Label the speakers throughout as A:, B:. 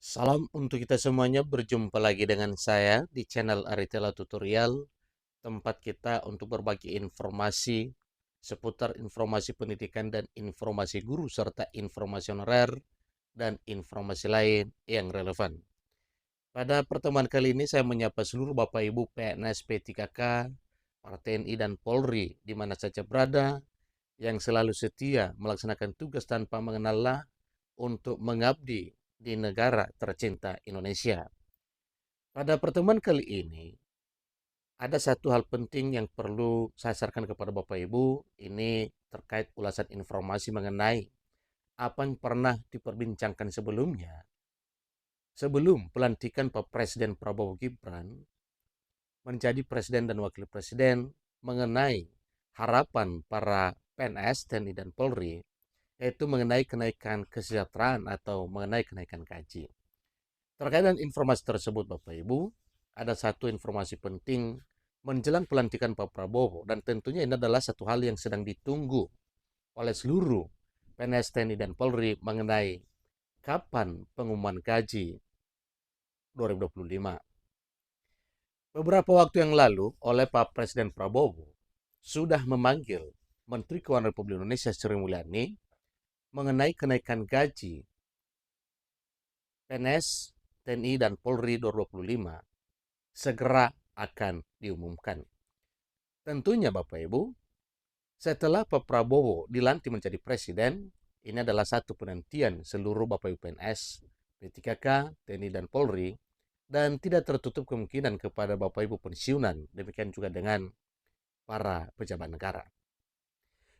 A: Salam untuk kita semuanya, berjumpa lagi dengan saya di channel Aritela Tutorial, tempat kita untuk berbagi informasi seputar informasi pendidikan dan informasi guru serta informasi honorer dan informasi lain yang relevan. Pada pertemuan kali ini saya menyapa seluruh Bapak Ibu PNS P3K, para TNI dan Polri di mana saja berada yang selalu setia melaksanakan tugas tanpa mengenal lelah untuk mengabdi di negara tercinta Indonesia. Pada pertemuan kali ini, ada satu hal penting yang perlu saya sarankan kepada Bapak Ibu. Ini terkait ulasan informasi mengenai apa yang pernah diperbincangkan sebelumnya. Sebelum pelantikan Pak Presiden Prabowo Gibran menjadi Presiden dan Wakil Presiden, mengenai harapan para PNS, TNI, dan Polri, yaitu mengenai kenaikan kesejahteraan atau mengenai kenaikan gaji. Terkait dengan informasi tersebut, Bapak Ibu, ada satu informasi penting menjelang pelantikan Pak Prabowo, dan tentunya ini adalah satu hal yang sedang ditunggu oleh seluruh PNS, TNI, dan Polri mengenai kapan pengumuman gaji 2025. Beberapa waktu yang lalu, oleh Pak Presiden Prabowo sudah memanggil Menteri Keuangan Republik Indonesia Sri Mulyani mengenai kenaikan gaji PNS, TNI, dan Polri 2025 segera akan diumumkan. Tentunya Bapak Ibu, setelah Pak Prabowo dilantik menjadi presiden, ini adalah satu penantian seluruh Bapak Ibu PNS, P3K, TNI, dan Polri, dan tidak tertutup kemungkinan kepada Bapak Ibu pensiunan, demikian juga dengan para pejabat negara.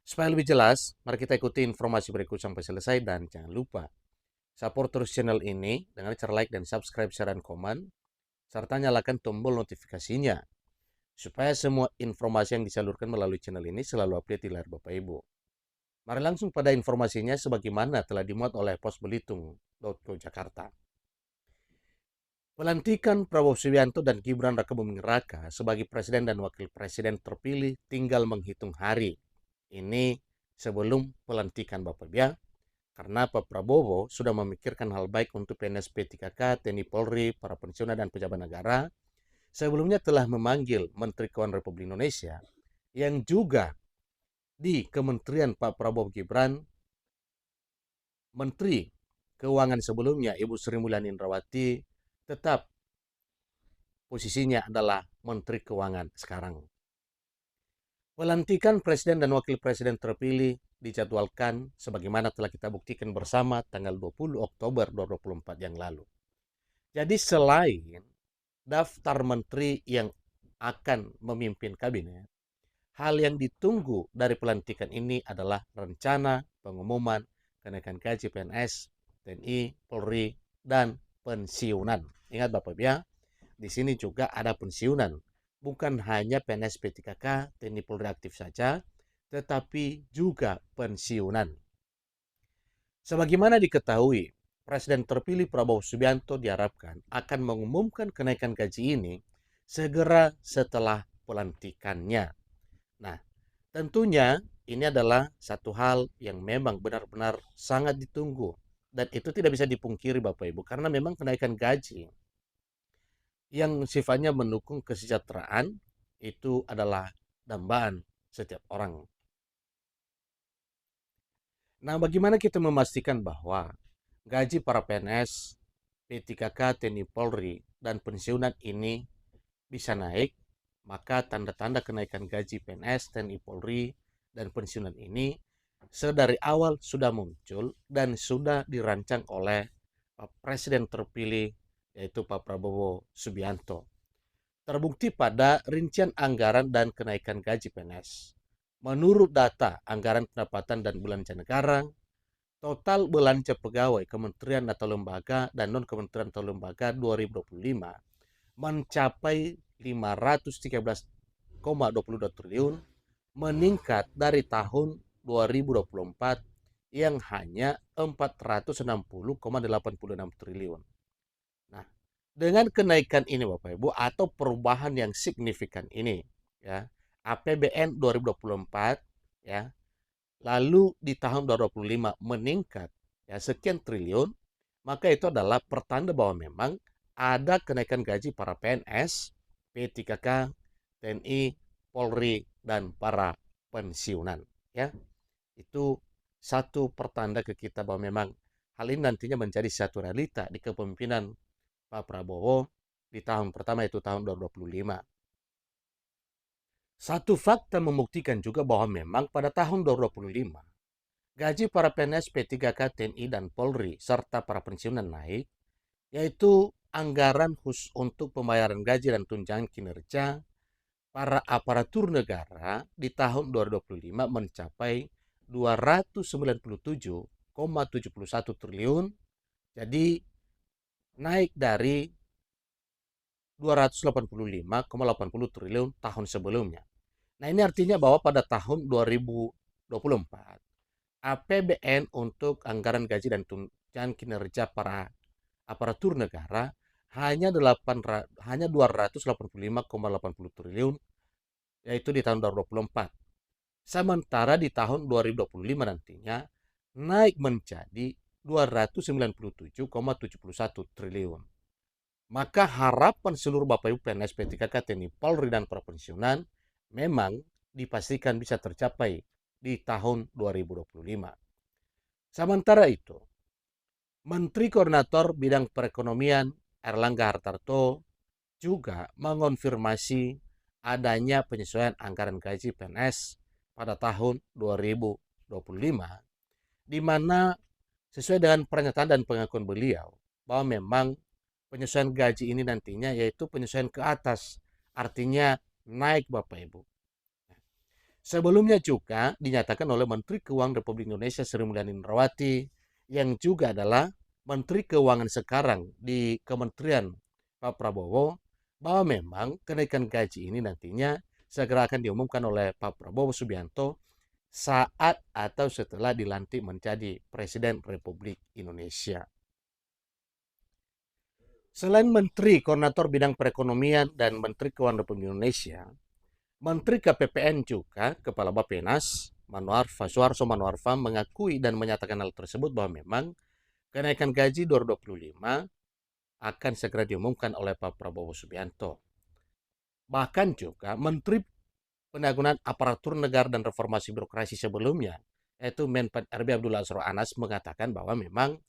A: Supaya lebih jelas, mari kita ikuti informasi berikut sampai selesai, dan jangan lupa support terus channel ini dengan cara like dan subscribe, share, dan komen, serta nyalakan tombol notifikasinya supaya semua informasi yang disalurkan melalui channel ini selalu update di layar Bapak Ibu. Mari langsung pada informasinya sebagaimana telah dimuat oleh Pos Belitung.co Jakarta. Pelantikan Prabowo Subianto dan Gibran Rakabuming Raka sebagai Presiden dan Wakil Presiden terpilih tinggal menghitung hari. Ini sebelum pelantikan Bapak Ibu ya, karena Pak Prabowo sudah memikirkan hal baik untuk PNS P3K, TNI Polri, para pensiunan dan pejabat negara. Sebelumnya telah memanggil Menteri Keuangan Republik Indonesia yang juga di Kementerian Pak Prabowo Gibran, Menteri Keuangan sebelumnya Ibu Sri Mulyani Indrawati tetap posisinya adalah Menteri Keuangan sekarang. Pelantikan Presiden dan Wakil Presiden terpilih dijadwalkan sebagaimana telah kita buktikan bersama tanggal 20 Oktober 2024 yang lalu. Jadi selain daftar menteri yang akan memimpin kabinet, hal yang ditunggu dari pelantikan ini adalah rencana pengumuman kenaikan gaji PNS, TNI, Polri, dan pensiunan. Ingat Bapak Ibu ya, di sini juga ada pensiunan. Bukan hanya PNS P3K, TNI Polri aktif saja, tetapi juga pensiunan. Sebagaimana diketahui, Presiden terpilih Prabowo Subianto diharapkan akan mengumumkan kenaikan gaji ini segera setelah pelantikannya. Nah, tentunya ini adalah satu hal yang memang benar-benar sangat ditunggu, dan itu tidak bisa dipungkiri Bapak Ibu, karena memang kenaikan gaji yang sifatnya mendukung kesejahteraan itu adalah dambaan setiap orang. Nah, bagaimana kita memastikan bahwa gaji para PNS, P3K, TNI Polri, dan pensiunan ini bisa naik? Maka tanda-tanda kenaikan gaji PNS, TNI Polri, dan pensiunan ini sedari awal sudah muncul dan sudah dirancang oleh Pak Presiden terpilih, yaitu Pak Prabowo Subianto. Terbukti pada rincian anggaran dan kenaikan gaji PNS. Menurut data anggaran pendapatan dan belanja negara, total belanja pegawai kementerian atau lembaga dan non-kementerian atau lembaga 2025 mencapai 513,22 triliun, meningkat dari tahun 2024 yang hanya 460,86 triliun. Nah, dengan kenaikan ini Bapak Ibu atau perubahan yang signifikan ini ya, APBN 2024 ya, lalu di tahun 2025 meningkat ya sekian triliun, maka itu adalah pertanda bahwa memang ada kenaikan gaji para PNS, P3K, TNI, Polri, dan para pensiunan. Ya, itu satu pertanda ke kita bahwa memang hal ini nantinya menjadi satu realita di kepemimpinan Pak Prabowo di tahun pertama, itu tahun 2025. Satu fakta membuktikan juga bahwa memang pada tahun 2025, gaji para PNS, P3K, TNI, dan Polri, serta para pensiunan naik, yaitu anggaran khusus untuk pembayaran gaji dan tunjangan kinerja para aparatur negara di tahun 2025 mencapai 297,71 triliun. Jadi naik dari 285,80 triliun tahun sebelumnya. Nah, ini artinya bahwa pada tahun 2024, APBN untuk anggaran gaji dan tunjangan kinerja para aparatur negara hanya 285,80 triliun, yaitu di tahun 2024. Sementara di tahun 2025 nantinya naik menjadi 297,71 triliun. Maka harapan seluruh Bapak Ibu PNS, P3K, TNI, Polri, dan para pensiunan memang dipastikan bisa tercapai di tahun 2025. Sementara itu, Menteri Koordinator Bidang Perekonomian Erlangga Hartarto juga mengonfirmasi adanya penyesuaian anggaran gaji PNS pada tahun 2025, di mana sesuai dengan pernyataan dan pengakuan beliau bahwa memang penyesuaian gaji ini nantinya yaitu penyesuaian ke atas, artinya naik Bapak Ibu. Sebelumnya juga dinyatakan oleh Menteri Keuangan Republik Indonesia Sri Mulyani Indrawati, yang juga adalah Menteri Keuangan sekarang di Kementerian Pak Prabowo, bahwa memang kenaikan gaji ini nantinya segera akan diumumkan oleh Pak Prabowo Subianto saat atau setelah dilantik menjadi Presiden Republik Indonesia. Selain Menteri Koordinator Bidang Perekonomian dan Menteri Keuangan Republik Indonesia, Menteri KPPN juga Kepala Bappenas Suharso Manoarfa mengakui dan menyatakan hal tersebut bahwa memang kenaikan gaji 2025 akan segera diumumkan oleh Pak Prabowo Subianto. Bahkan juga Menteri Penanggulangan Aparatur Negara dan Reformasi Birokrasi sebelumnya, yaitu Menpan RB Abdullah Azwar Anas, mengatakan bahwa memang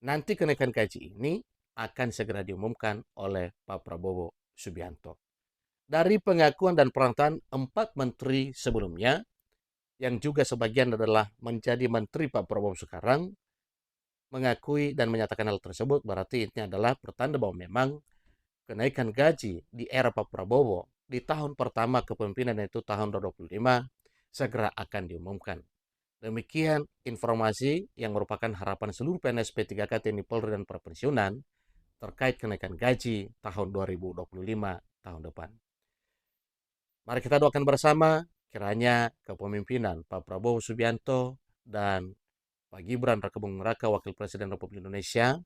A: nanti kenaikan gaji ini akan segera diumumkan oleh Pak Prabowo Subianto. Dari pengakuan dan pernyataan 4 menteri sebelumnya, yang juga sebagian adalah menjadi menteri Pak Prabowo sekarang, mengakui dan menyatakan hal tersebut, berarti ini adalah pertanda bahwa memang kenaikan gaji di era Pak Prabowo di tahun pertama kepemimpinan, yaitu tahun 2025, segera akan diumumkan. Demikian informasi yang merupakan harapan seluruh PNS, P3K, TNI, Polri, dan para pensiunan terkait kenaikan gaji tahun 2025 tahun depan. Mari kita doakan bersama kiranya kepemimpinan Pak Prabowo Subianto dan Pak Gibran Rakebuming Raka, Wakil Presiden Republik Indonesia,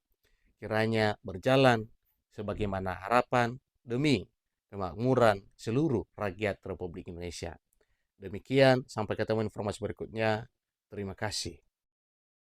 A: kiranya berjalan sebagaimana harapan demi kemakmuran seluruh rakyat Republik Indonesia. Demikian, sampai ketemu informasi berikutnya. Terima kasih.